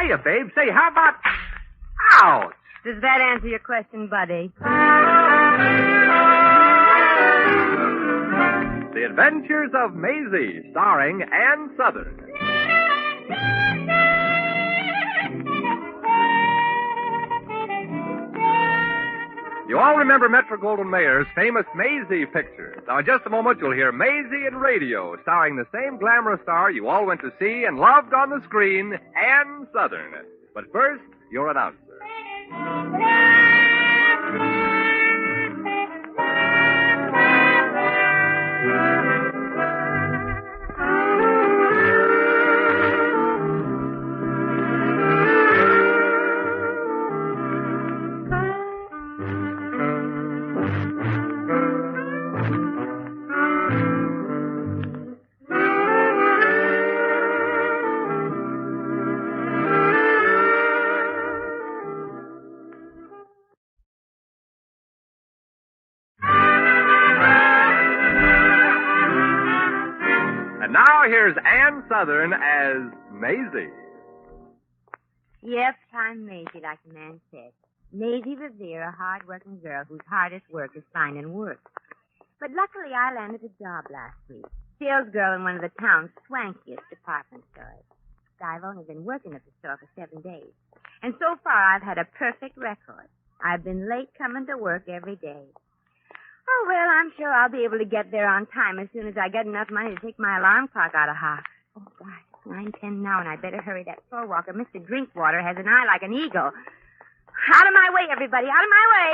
hiya, babe. Say, how about... Ouch! Does that answer your question, buddy? The Adventures of Maisie, starring Ann Southern. You all remember Metro-Goldwyn-Mayer's famous Maisie picture. Now, in just a moment, you'll hear Maisie in radio, starring the same glamorous star you all went to see and loved on the screen, Ann Southern. But first, your announcer. And now here's Ann Southern as Maisie. Yep, I'm Maisie, like the man said. Maisie Revere, a hard-working girl whose hardest work is finding work. But luckily, I landed a job last week. Sales girl in one of the town's swankiest department stores. I've only been working at the store for 7 days. And so far, I've had a perfect record. I've been late coming to work every day. Oh, well, I'm sure I'll be able to get there on time as soon as I get enough money to take my alarm clock out of house. Oh, gosh, it's 9:10 now, and I'd better hurry. That floor walker, Mr. Drinkwater, has an eye like an eagle. Out of my way, everybody, out of my way.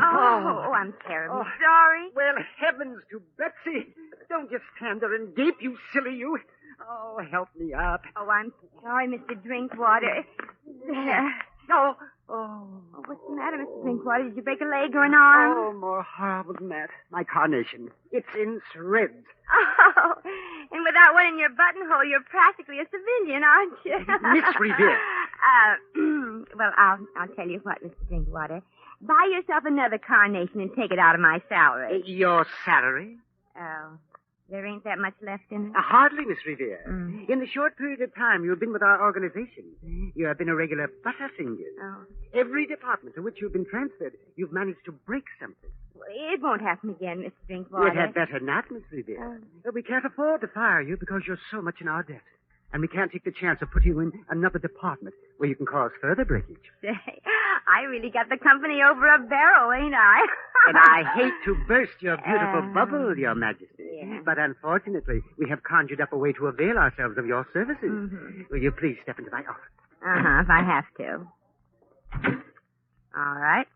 Oh, I'm terribly sorry. Well, heavens to Betsy. Don't just stand there and gape, you silly you. Oh, help me up. Oh, I'm sorry, Mr. Drinkwater. There. Oh. What's the matter, Mr. Drinkwater? Did you break a leg or an arm? Oh, more horrible than that. My carnation. It's in shreds. Oh, and without one in your buttonhole, you're practically a civilian, aren't you? Miss Revere. Well, I'll tell you what, Mr. Drinkwater. Buy yourself another carnation and take it out of my salary. Your salary? Oh, there ain't that much left in it? Hardly, Miss Revere. Mm. In the short period of time you've been with our organization, you have been a regular butterfinger. Oh. Every department to which you've been transferred, you've managed to break something. Well, it won't happen again, Mr. Drinkwater. It had better not, Miss Revere. We can't afford to fire you because you're so much in our debt. And we can't take the chance of putting you in another department where you can cause further breakage. Say, I really got the company over a barrel, ain't I? And I hate to burst your beautiful bubble, Your Majesty. Yeah. But unfortunately, we have conjured up a way to avail ourselves of your services. Mm-hmm. Will you please step into my office? Uh-huh, if I have to. All right.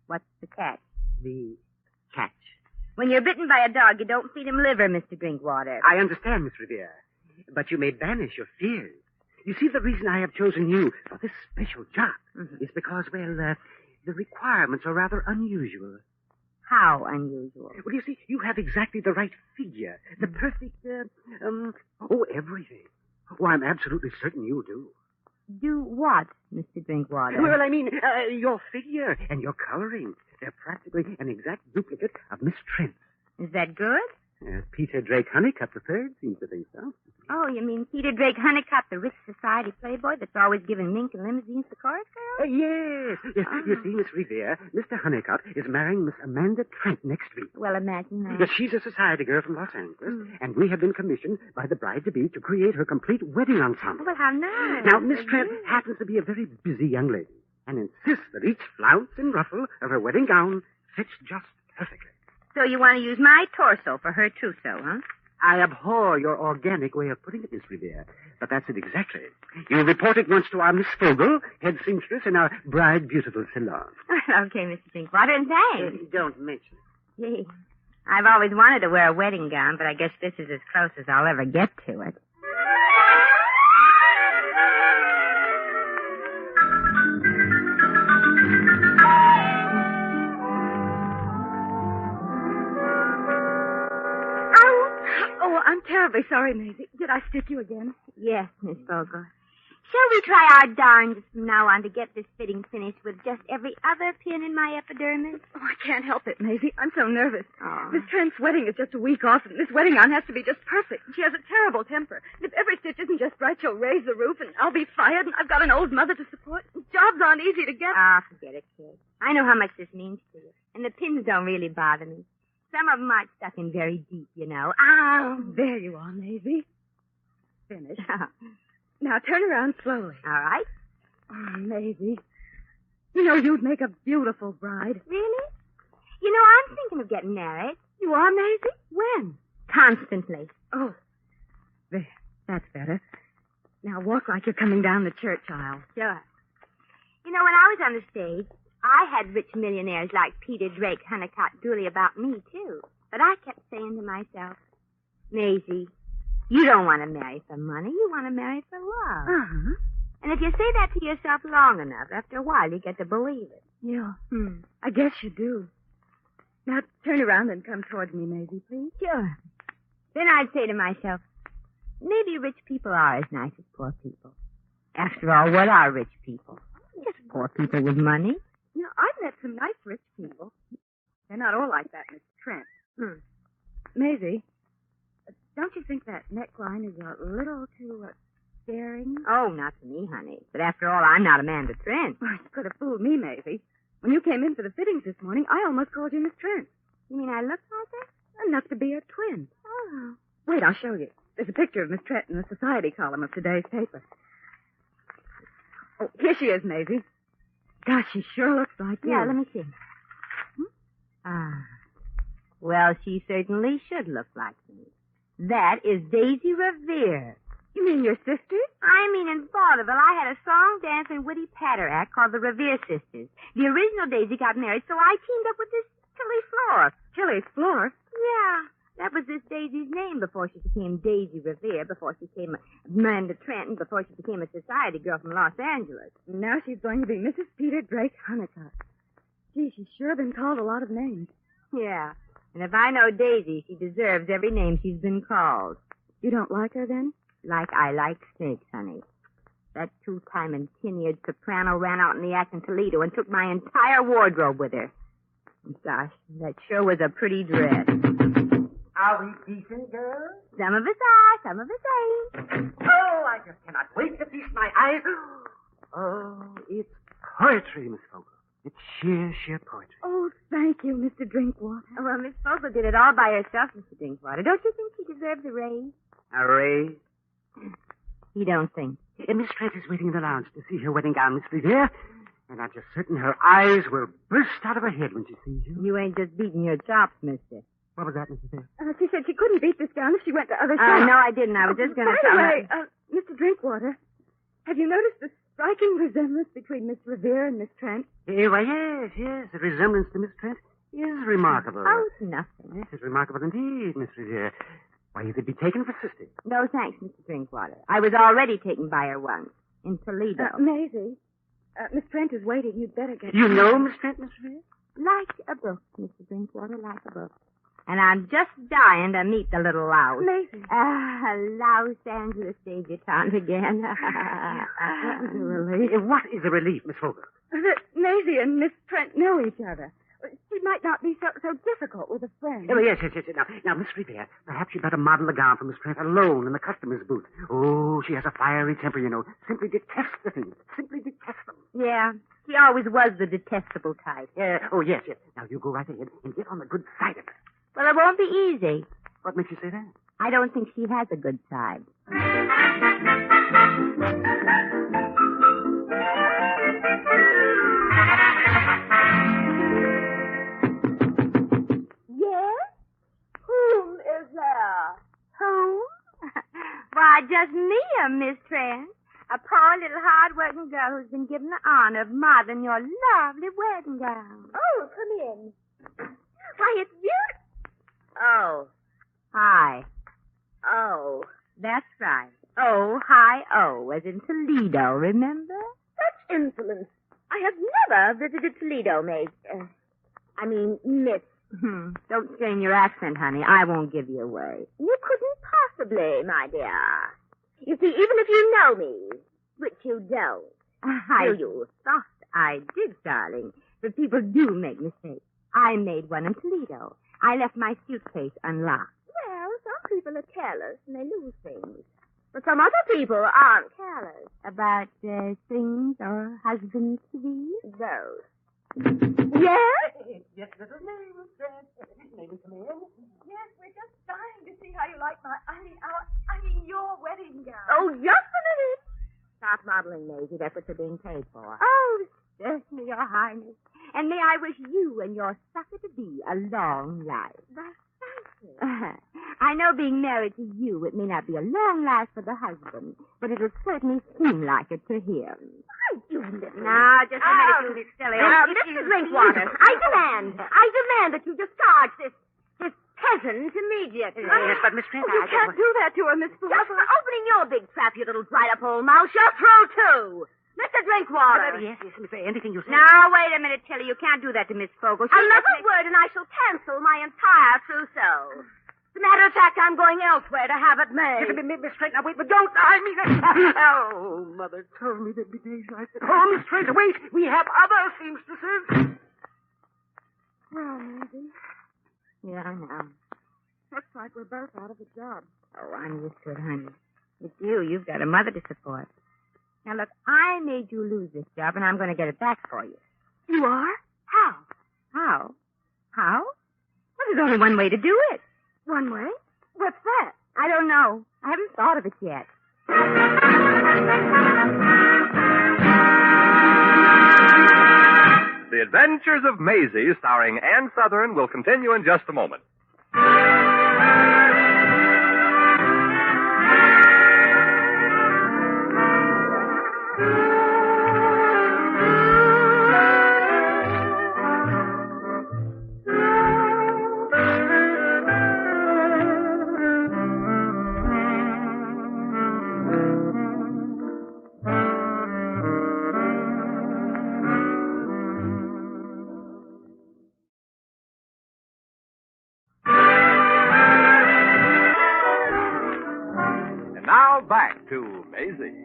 What's the catch? The catch. When you're bitten by a dog, you don't feed him liver, Mr. Drinkwater. I understand, Miss Revere. But you may banish your fears. You see, the reason I have chosen you for this special job is because, well, the requirements are rather unusual. How unusual? Well, you see, you have exactly the right figure, the perfect, everything. Oh, I'm absolutely certain you do. Do what, Mr. Drinkwater? Well, I mean, your figure and your coloring. They're practically an exact duplicate of Miss Trent. Is that good? Peter Drake Honeycutt III seems to think so. Oh, you mean Peter Drake Honeycutt, the rich society playboy that's always giving mink and limousines to chorus girls? Yes. You see, Miss Revere, Mr. Honeycutt is marrying Miss Amanda Trent next week. Well, imagine that. Yes, she's a society girl from Los Angeles, and we have been commissioned by the bride-to-be to create her complete wedding ensemble. Well, how nice. Now, Miss Trent happens to be a very busy young lady and insists that each flounce and ruffle of her wedding gown fits just perfectly. So you want to use my torso for her trousseau, huh? I abhor your organic way of putting it, Miss Revere, but that's it exactly. You report at once to our Miss Fogel, head seamstress in our Bride Beautiful salon. Okay, Mr. Drinkwater, and thanks. Don't mention it. Gee, I've always wanted to wear a wedding gown, but I guess this is as close as I'll ever get to it. Oh, I'm terribly sorry, Maisie. Did I stick you again? Yes, Miss Fogel. Shall we try our darndest from now on to get this fitting finished with just every other pin in my epidermis? Oh, I can't help it, Maisie. I'm so nervous. Oh. Miss Trent's wedding is just a week off, and this wedding gown has to be just perfect. She has a terrible temper. And if every stitch isn't just right, she'll raise the roof, and I'll be fired, and I've got an old mother to support. Jobs aren't easy to get. Ah, forget it, kid. I know how much this means to you. And the pins don't really bother me. Some of them aren't stuck in very deep, you know. Ow! There you are, Maisie. Finished. Now turn around slowly. All right. Oh, Maisie. You know, you'd make a beautiful bride. Really? You know, I'm thinking of getting married. You are, Maisie? When? Constantly. Oh. There. That's better. Now walk like you're coming down the church aisle. Sure. You know, when I was on the stage, I had rich millionaires like Peter Drake, Honeycutt, Dooley about me, too. But I kept saying to myself, Maisie, you don't want to marry for money. You want to marry for love. Uh-huh. And if you say that to yourself long enough, after a while you get to believe it. Yeah. I guess you do. Now turn around and come towards me, Maisie, please. Sure. Then I'd say to myself, maybe rich people are as nice as poor people. After all, what are rich people? Just poor people with money. You know, I've met some nice rich people. They're not all like that, Miss Trent. Maisie, don't you think that neckline is a little too staring? Oh, not to me, honey. But after all, I'm not Amanda Trent. Well, you could have fooled me, Maisie. When you came in for the fittings this morning, I almost called you Miss Trent. You mean I look like her? Enough to be a twin. Oh. Wait, I'll show you. There's a picture of Miss Trent in the society column of today's paper. Oh, here she is, Maisie. Gosh, she sure looks like you. Yeah, let me see. Well, she certainly should look like me. That is Daisy Revere. You mean your sister? I mean, in vaudeville, I had a song, dance, and witty patter act called the Revere Sisters. The original Daisy got married, so I teamed up with this Tilly Floor. Tilly Floor? Yeah, that was this Daisy's name before she became Daisy Revere, before she became Amanda Trent, and before she became a society girl from Los Angeles. Now she's going to be Mrs. Peter Drake Honeycutt. Gee, she's sure been called a lot of names. Yeah, and if I know Daisy, she deserves every name she's been called. You don't like her, then? Like I like snakes, honey. That two-time and tenured soprano ran out in the act in Toledo and took my entire wardrobe with her. Gosh, that sure was a pretty dress. Are we decent, girls? Some of us are, some of us ain't. Oh, I just cannot wait to feast my eyes. Oh, it's poetry, Miss Fogel. It's sheer poetry. Oh, thank you, Mr. Drinkwater. Well, Miss Fogel did it all by herself, Mr. Drinkwater. Don't you think she deserves a raise? A raise? You don't think? Miss Trent is waiting in the lounge to see her wedding gown, Miss Revere. And I'm just certain her eyes will burst out of her head when she sees you. You ain't just beating your chops, mister. What was that, Miss Revere? She said she couldn't beat this gown if she went to other shops. No, I didn't. I was just going to tell her. By the way, Mr. Drinkwater, have you noticed the striking resemblance between Miss Revere and Miss Trent? Why, yes. The resemblance to Miss Trent is remarkable. Oh, it's nothing. Yes, it's remarkable indeed, Miss Revere. Why, you could be taken for sisters. No, thanks, Mr. Drinkwater. I was already taken by her once, in Toledo. Maisie, Miss Trent is waiting. You'd better get... You know Miss Trent, Miss Revere? Like a book, Mr. Drinkwater, like a book. And I'm just dying to meet the little louse. Maisie. Los Angeles debutante again. What is a relief? What is a relief, Miss Fogel? That Maisie and Miss Trent know each other. She might not be so difficult with a friend. Oh, yes. Now, Miss Revere, perhaps you'd better model the gown for Miss Trent alone in the customer's booth. Oh, she has a fiery temper, you know. Simply detests the things. Simply detests them. Yeah, she always was the detestable type. Oh, yes. Now, you go right ahead and get on the good side of her. Well, it won't be easy. What makes you say that? I don't think she has a good side. Yes? Whom is there? Who? Why, just me, Miss Trent. A poor little hard-working girl who's been given the honor of modeling your lovely wedding gown. Oh, come in. Why, it's beautiful. Oh. Hi. Oh. That's right. Oh, hi, oh, as in Toledo, remember? Such insolence. I have never visited Toledo, Miss. Don't strain your accent, honey. I won't give you away. You couldn't possibly, my dear. You see, even if you know me, But you don't. Do you? Thought I did, darling. But people do make mistakes. I made one in Toledo. I left my suitcase unlocked. Well, some people are careless and they lose things. But some other people aren't careless. About things or husbands to be? Those. Yes? Yes, Mrs. May we come in? Yes, we're just dying to see how you like your wedding gown. Oh, just a minute. Stop modeling, Maisie. That's what you're being paid for. Oh, Certainly, Your Highness. And may I wish you and your sucker-to-be a long life. that's fancy. I know being married to you, it may not be a long life for the husband, but it'll certainly seem like it to him. You little... Now, just a minute, you silly. Mr. Drinkwater, I demand that you discharge this peasant immediately. Yes, but Miss Trent, You can't do that to her, Miss Just Fuller. for opening your big trap, you little dried-up old mouse, you're through, too. Mr. Drinkwater. Yes, Miss May, anything you say. Now, wait a minute, Tilly. You can't do that to Miss Fogle. Another word and I shall cancel my entire trousseau. As a matter of fact, I'm going elsewhere to have it made. Miss Trent, now wait, but don't. I mean, oh, Mother told me there'd be days like that. Oh, Miss Trent, wait. We have other seamstresses. Well, Maisie, Yeah, I know. looks like we're both out of a job. Oh, I'm used to it, honey. It's you. You've got a mother to support. Now, look, I made you lose this job, and I'm going to get it back for you. You are? How? How? How? Well, there's only one way to do it. One way? What's that? I don't know. I haven't thought of it yet. The Adventures of Maisie, starring Ann Sothern, will continue in just a moment. Now back to Maisie.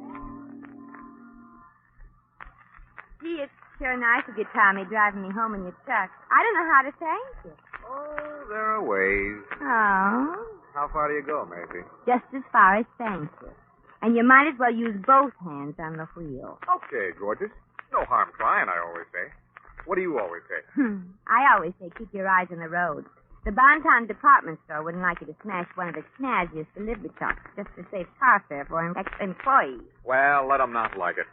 Gee, it's sure nice of you, Tommy, driving me home in your truck. I don't know how to thank you. Oh, there are ways. Oh, How far do you go, Maisie? just as far as thank you. And you might as well use both hands on the wheel. Okay, gorgeous. No harm trying, I always say. What do you always say? I always say keep your eyes on the road. The Bonton department store wouldn't like you to smash one of its snazziest delivery trucks just to save car fare for an ex-employee. Well, let 'em not like it.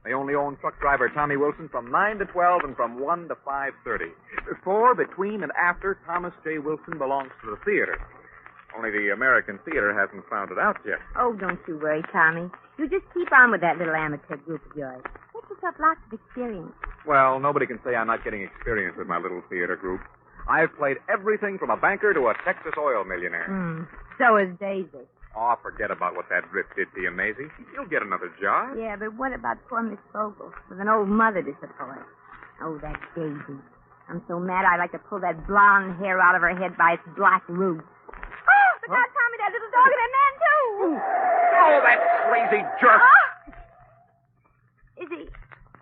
They only own truck driver Tommy Wilson from 9 to 12 and from 1 to 5:30. Before, between, and after, Thomas J. Wilson belongs to the theater. Only the American theater hasn't found it out yet. Oh, don't you worry, Tommy. You just keep on with that little amateur group of yours. Get yourself lots of experience. Well, nobody can say I'm not getting experience with my little theater group. I've played everything from a banker to a Texas oil millionaire. So is Daisy. Oh, forget about what that drip did to you, Maisie. You'll get another job. Yeah, but what about poor Miss Fogle with an old mother to support? Oh, that Daisy. I'm so mad I'd like to pull that blonde hair out of her head by its black roots. Oh, but God, Tommy, that little dog and that man, too. Oh, that crazy jerk! Is he...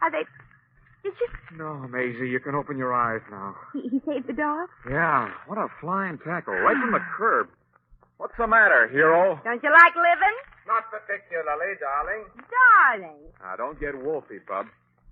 Are they... Did you... No, Maisie, you can open your eyes now. He saved the dog? Yeah, what a flying tackle, right from the curb. What's the matter, hero? Don't you like living? Not particularly, darling. Darling. Now, don't get wolfy, bub.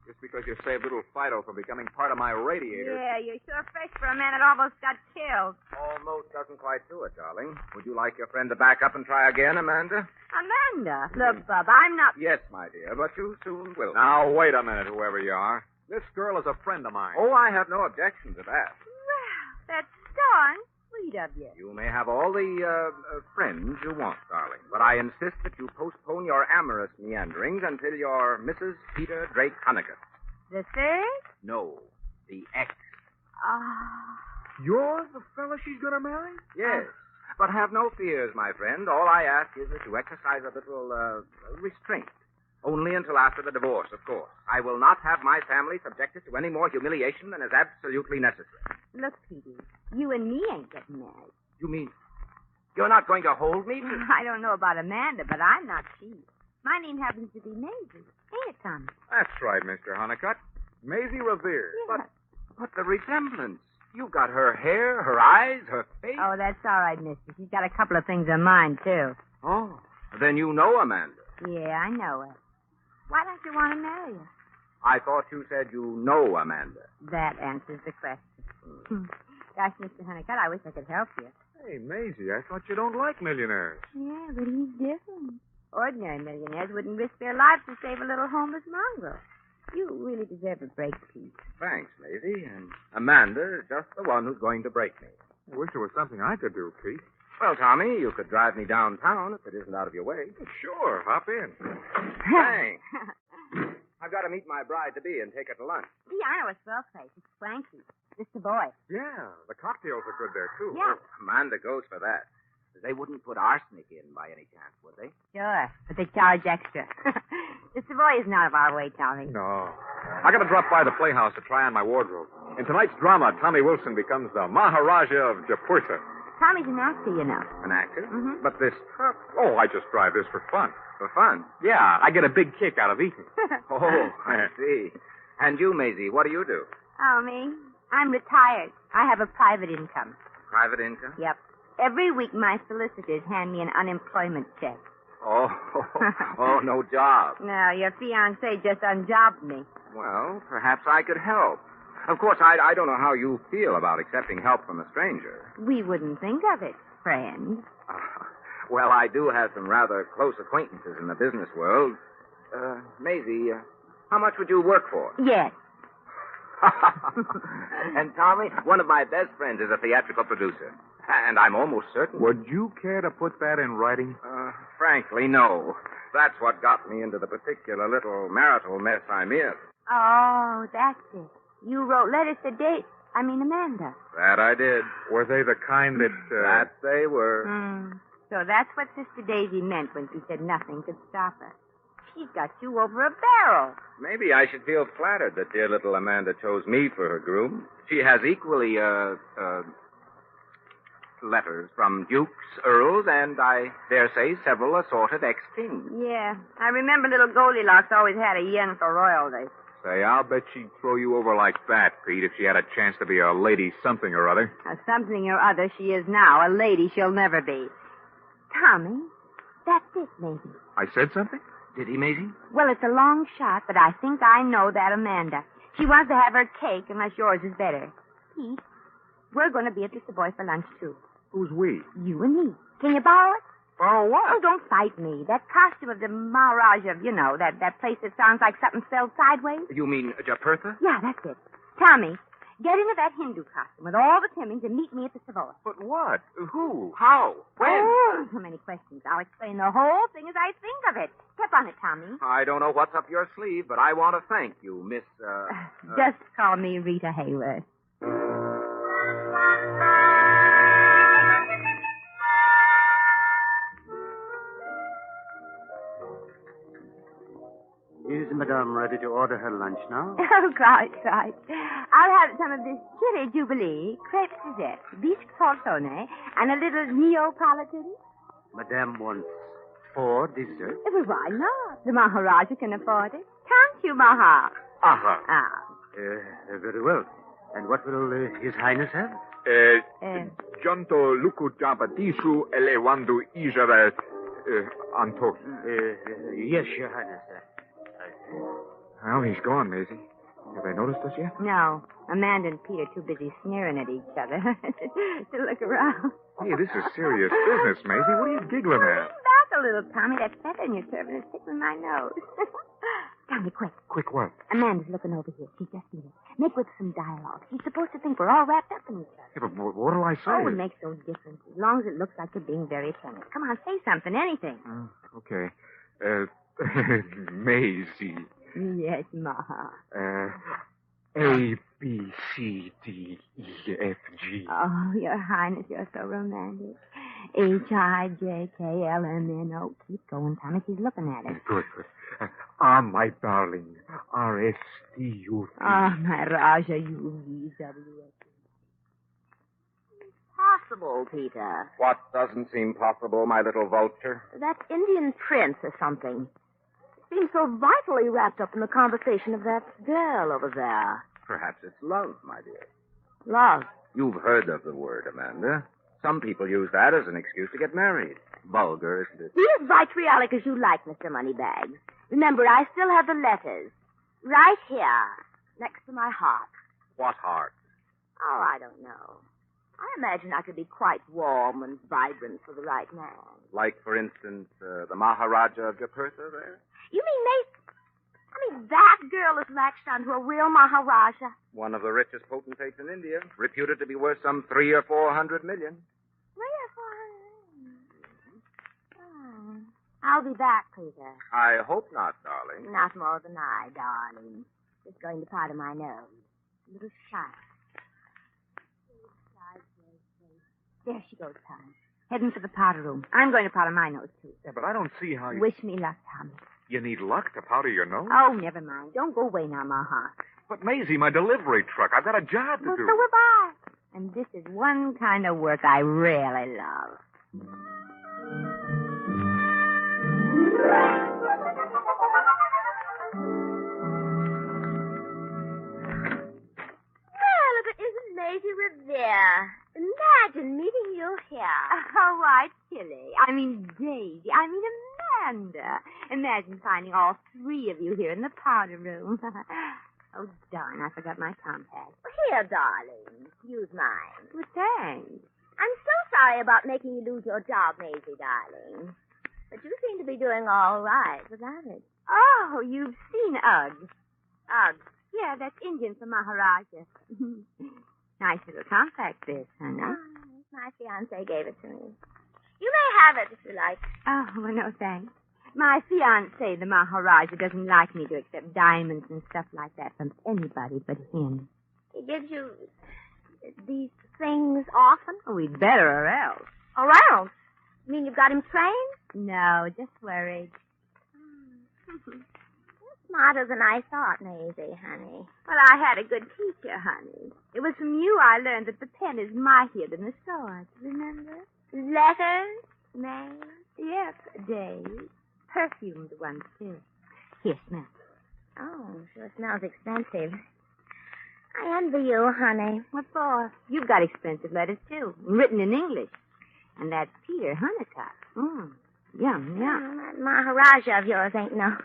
Just because you saved little Fido from becoming part of my radiator. Yeah, you're sure fresh for a man that almost got killed. Almost doesn't quite do it, darling. Would you like your friend to back up and try again, Amanda? Amanda. Look, Bub, I'm not... Yes, my dear, but you soon will. Now, wait a minute, whoever you are. This girl is a friend of mine. Oh, I have no objection to that. Well, that's darn sweet of you. You may have all the friends you want, darling, but I insist that you postpone your amorous meanderings until you're Mrs. Peter Drake Honeycutt. The third? No, the ex. You're the fella she's going to marry? Yes, but have no fears, my friend. All I ask is that you exercise a little restraint. Only until after the divorce, of course. I will not have my family subjected to any more humiliation than is absolutely necessary. Look, Petey, you and me ain't getting married. You mean you're not going to hold me? I don't know about Amanda, but I'm not cheap. My name happens to be Maisie. Ain't it, Tommy? That's right, Mr. Honeycutt. Maisie Revere. Yeah. But the resemblance. You've got her hair, her eyes, her face. Oh, that's all right, mister. She's got a couple of things in mind, too. Oh, then you know Amanda. Yeah, I know her. Why don't you want to marry her? I thought you said you know Amanda. That answers the question. Gosh, Mr. Honeycutt, I wish I could help you. Hey, Maisie, I thought you don't like millionaires. Yeah, but he's different. Ordinary millionaires wouldn't risk their lives to save a little homeless mongrel. You really deserve a break, Pete. Thanks, Maisie. And Amanda is just the one who's going to break me. I wish there was something I could do, Pete. Well, Tommy, you could drive me downtown if it isn't out of your way. Sure, hop in. Thanks. I've got to meet my bride-to-be and take her to lunch. Gee, I know a swell place. It's Swanky. Just a boy. Yeah, the cocktails are good there, too. Yeah. Amanda goes for that. They wouldn't put arsenic in by any chance, would they? Sure, but they charge extra. The Savoy isn't out of our way, Tommy. No. I got to drop by the playhouse to try on my wardrobe. In tonight's drama, Tommy Wilson becomes the Maharaja of Japurta. Tommy's an actor, you know. An actor? Mm-hmm. But this... Oh, I just drive this for fun. For fun? Yeah, I get a big kick out of eating. Oh, I see. And you, Maisie, what do you do? Oh, me? I'm retired. I have a private income. Private income? Yep. Every week, my solicitors hand me an unemployment check. Oh, no job. No, your fiancé just unjobbed me. Well, perhaps I could help. Of course, I don't know how you feel about accepting help from a stranger. We wouldn't think of it, friend. Well, I do have some rather close acquaintances in the business world. Maisie, how much would you work for? Yes. And Tommy, one of my best friends is a theatrical producer. And I'm almost certain... Would you care to put that in writing? Frankly, no. That's what got me into the particular little marital mess I'm in. Oh, that's it. You wrote letters to Amanda. That I did. Were they the kind that... That they were. So that's what Sister Daisy meant when she said nothing could stop her. She's got you over a barrel. Maybe I should feel flattered that dear little Amanda chose me for her groom. She has equally, letters from dukes, earls, and I dare say several assorted ex-kings. Yeah. I remember little Goldilocks always had a yen for royalty. Say, I'll bet she'd throw you over like that, Pete, if she had a chance to be a lady something or other. Something or other she is now. A lady she'll never be. Tommy, that's it, Maisie. I said something? Did he, Maisie? Well, it's a long shot, but I think I know that Amanda. She wants to have her cake unless yours is better. Pete, we're going to be at the Savoy for lunch, too. Who's we? You and me. Can you borrow it? Borrow what? Oh, don't fight me. That costume of the Maharaja, that place that sounds like something spelled sideways. You mean Japurtha? Yeah, that's it. Tommy, get into that Hindu costume with all the trimmings and meet me at the Savoy. But what? Who? How? When? Oh, so many questions. I'll explain the whole thing as I think of it. Step on it, Tommy. I don't know what's up your sleeve, but I want to thank you, Miss, Just call me Rita Hayworth. Is Madame ready to order her lunch now? Oh, quite. I'll have some of this Cherry Jubilee, crepe Suzette, beef poltrone, and a little Neapolitan. Madame wants 4 desserts. Well, why not? The Maharaja can afford it. Can't you, Maha? Aha. Ah. Very well. And what will His Highness have? Jonto luku jabadisu elewandu ijara antos. Yes, Your Highness. Well, he's gone, Maisie. Have they noticed us yet? No. Amanda and Pete are too busy sneering at each other to look around. Hey, this is serious business, Maisie. What are you giggling at? Back a little, Tommy. That feather in your turban is tickling my nose. Tommy, quick. Quick what? Amanda's looking over here. She's just seen it. Make with some dialogue. She's supposed to think we're all wrapped up in each other. Yeah, but what'll I say? Oh, it makes no difference. As long as it looks like you're being very attentive. Come on, say something, anything. Okay. Maisie. Yes, Maha. A, B, C, D, E, F, G. Oh, Your Highness, you're so romantic. H-I-J-K-L-M-N-O. Keep going, Tommy. She's looking at it. Good. My darling. R-S-T-U-V. My Raja, U-V-W-S. Possible, Peter. What doesn't seem possible, my little vulture? That Indian prince or something. seem so vitally wrapped up in the conversation of that girl over there. Perhaps it's love, my dear. Love. You've heard of the word, Amanda. Some people use that as an excuse to get married. Vulgar, isn't it? Be as vitriolic as you like, Mr. Moneybags. Remember, I still have the letters. Right here, next to my heart. What heart? Oh, I don't know. I imagine I could be quite warm and vibrant for the right man. Like, for instance, the Maharaja of Japurtha there? You mean that girl is latched onto a real Maharaja? One of the richest potentates in India, reputed to be worth some 300 or 400 million. 3 or 400? I'll be back, Peter. I hope not, darling. Not more than I, darling. Just going to part of my nose. A little shy. There she goes, Tommy. Heading for the powder room. I'm going to powder my nose, too. Yeah, but I don't see how you... Wish me luck, Tommy. You need luck to powder your nose? Oh, never mind. Don't go away now, Ma heart. But, Maisie, my delivery truck. I've got a job to Well, do. so have I. And this is one kind of work I really love. Well, if it isn't Maisie Revere. Imagine meeting you here. Oh, why, Tilly. I mean, Daisy. I mean, Amanda. Imagine finding all three of you here in the powder room. Oh, darn, I forgot my compact. Here, darling. Use mine. Well, thanks. I'm so sorry about making you lose your job, Maisie, darling. But you seem to be doing all right without it. Oh, you've seen Ugg. Ugh. Yeah, that's Indian for Maharaja. Nice little compact this, honey. Oh, my fiancé gave it to me. You may have it if you like. Oh, well, no thanks. My fiancé, the Maharaja, doesn't like me to accept diamonds and stuff like that from anybody but him. He gives you these things often? Oh, we'd better or else. Or else? You mean you've got him trained? No, just worried. You're smarter than I thought, Maisie, honey. Well, I had a good teacher, honey. It was from you I learned that the pen is mightier than the sword. Remember? Letters, May? Yes, Dave. Perfumed ones, too. Here, smell. Oh, sure smells expensive. I envy you, honey. What for? You've got expensive letters, too, written in English. And that's Peter Honeycutt. Yum. That Maharaja of yours ain't no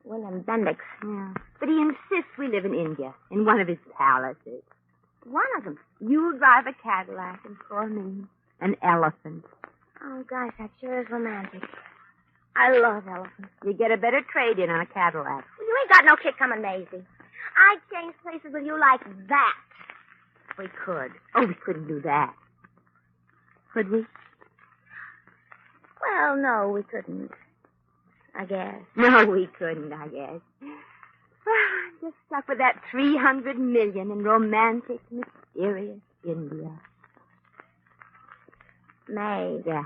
William Bendix. Yeah. But he insists we live in India, in one of his palaces. One of them. You drive a Cadillac, and for me, an elephant. Oh, gosh, that sure is romantic. I love elephants. You get a better trade-in on a Cadillac. Well, you ain't got no kick coming, Maisie. I'd change places with you like that. We could. Oh, we couldn't do that. Could we? Well, no, we couldn't. I guess. No, we couldn't, I guess. I'm just stuck with that 300 million in romantic, mysterious India. May. Yeah.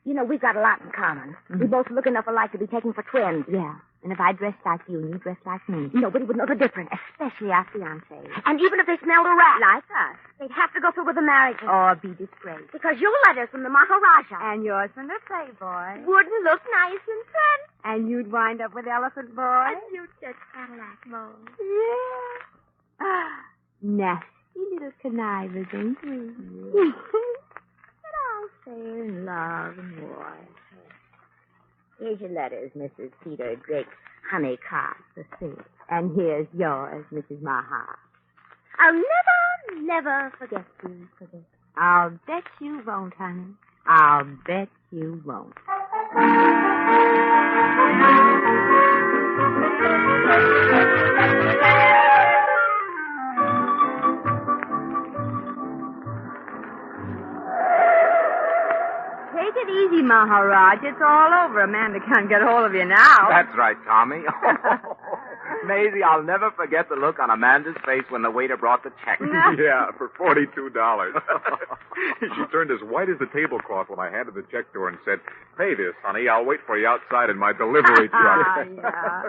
You know, we've got a lot in common. Mm-hmm. We both look enough alike to be taken for twins. Yeah. And if I dressed like you and you dressed like me. Nobody would know the difference. Especially our fiancés. And even if they smelled a rat. Like us. They'd have to go through with the marriage. Or be disgraced. Because your letters from the Maharaja. And yours from the Playboy. Wouldn't look nice in print. And you'd wind up with Elephant Boy. And you'd get Cadillac Mode. Yeah. Nasty little connivers, ain't we? But all fair in love and war. Here's your letters, Mrs. Peter Drake Honeycutt III. And here's yours, Mrs. Maha. I'll never forget you for this. I'll bet you won't, honey. I'll bet you won't. Take it easy, Maharaj. It's all over. Amanda can't get hold of you now. That's right, Tommy. Maisie, I'll never forget the look on Amanda's face when the waiter brought the check. Yeah, for $42. She turned as white as the tablecloth when I handed the check to her and said, "Pay this, honey. I'll wait for you outside in my delivery truck." Yeah.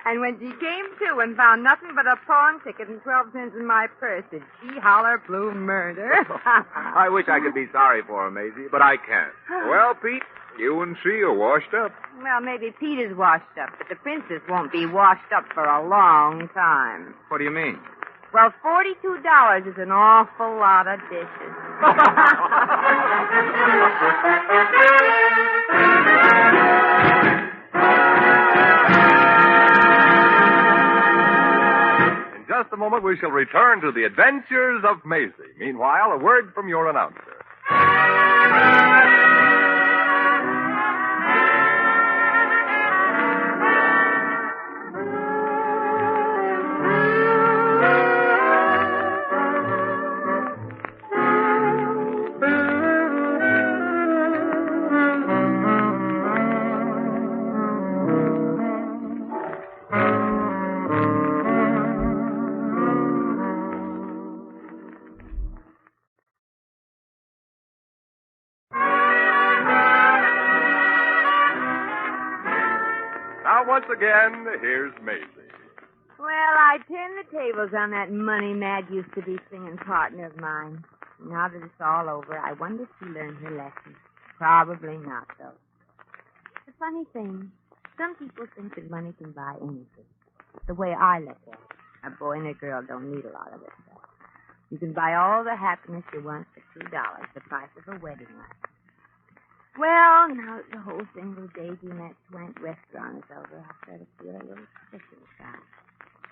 And when she came to and found nothing but a pawn ticket and 12 cents in my purse, did she holler blue murder? I wish I could be sorry for her, Maisie, but I can't. Well, Pete, You and she are washed up. Well, maybe Peter's washed up, but the princess won't be washed up for a long time. What do you mean? Well, $42 is an awful lot of dishes. In just a moment, we shall return to the adventures of Maisie. Meanwhile, a word from your announcer. Now, once again, here's Maisie. Well, I turned the tables on that money-mad used-to-be singing partner of mine. Now that it's all over, I wonder if she learned her lesson. Probably not, though. The funny thing, some people think that money can buy anything. The way I look at it, a boy and a girl don't need a lot of it. You can buy all the happiness you want for $2, the price of a wedding ring. Well, now that the whole thing with Daisy and that swank restaurant is over, I sort of feel a little sick inside.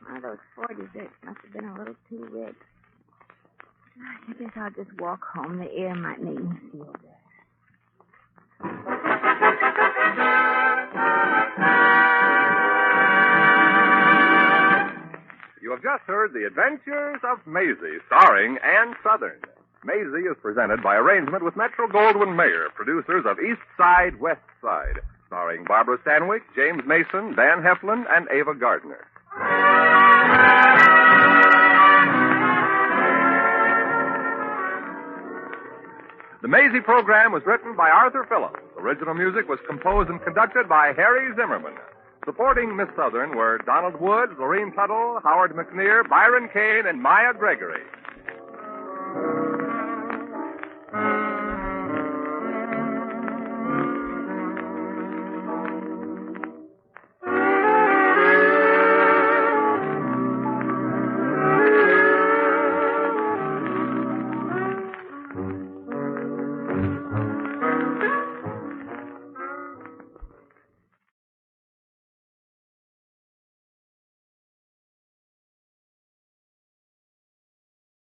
One of those 40s must have been a little too rich. I guess I'll just walk home. The air might make me feel better. You have just heard The Adventures of Maisie, starring Ann Southern. Maisie is presented by arrangement with Metro-Goldwyn-Mayer, producers of East Side, West Side, starring Barbara Stanwyck, James Mason, Dan Heflin, and Ava Gardner. The Maisie program was written by Arthur Phillips. Original music was composed and conducted by Harry Zimmerman. Supporting Miss Southern were Donald Woods, Lorene Tuttle, Howard McNear, Byron Kane, and Maya Gregory.